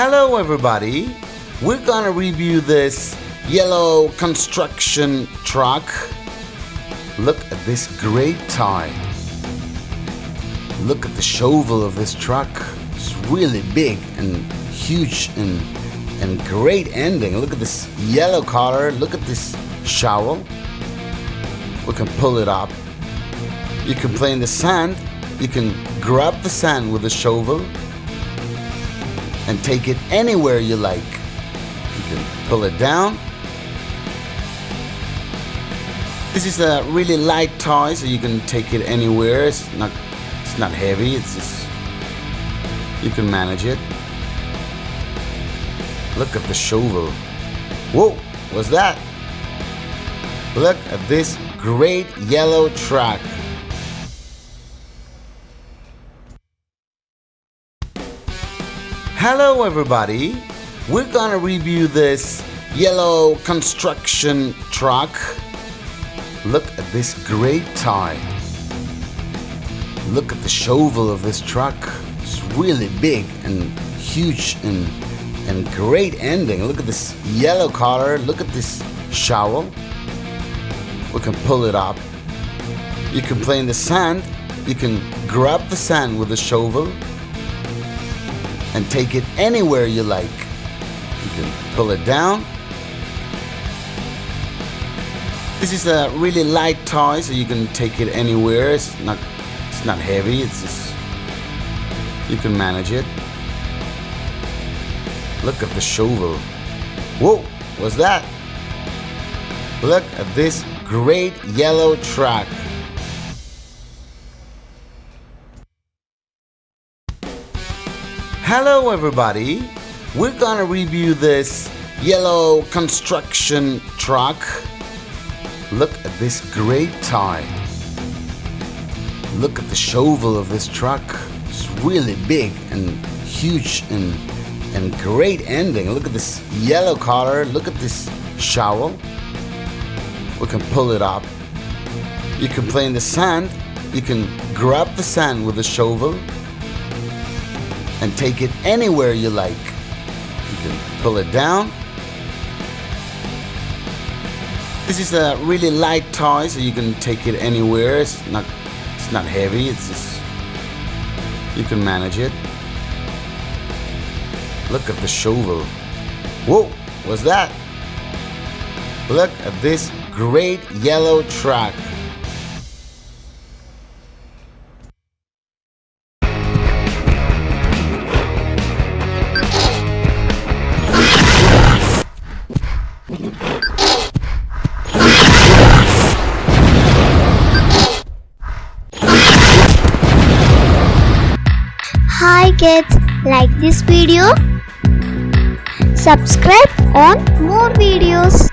Hello everybody, we're gonna review this yellow construction truck. Look at this great tie. Look at the shovel of this truck. It's really big and huge and great ending. Look at this yellow color. Look at this shovel. We can pull it up. You can play in the sand. You can grab the sand with the shovel and take it anywhere you like. You can pull it down. This is a really light toy, so you can take it anywhere. It's not heavy. It's just you can manage it. Look at the shovel. Whoa, what's that? Look at this great yellow truck. Hello everybody, we're gonna review this yellow construction truck. Look at this great tie. Look at the shovel of this truck. It's really big and huge and great ending. Look at this yellow color. Look at this shovel. We can pull it up. You can play in the sand. You can grab the sand with the shovel and take it anywhere you like. You can pull it down. This is a really light toy, so you can take it anywhere. It's not heavy. It's just you can manage it. Look at the shovel. Whoa, what's that? Look at this great yellow truck. Hello everybody, we're gonna review this yellow construction truck. Look at this great tie. Look at the shovel of this truck. It's really big and huge and great ending. Look at this yellow color. Look at this shovel. We can pull it up. You can play in the sand. You can grab the sand with the shovel and take it anywhere you like. You can pull it down. This is a really light toy, so you can take it anywhere. It's not heavy. It's just you can manage it. Look at the shovel. Whoa, what's that? Look at this great yellow truck. Hi kids, like this video? Subscribe on more videos.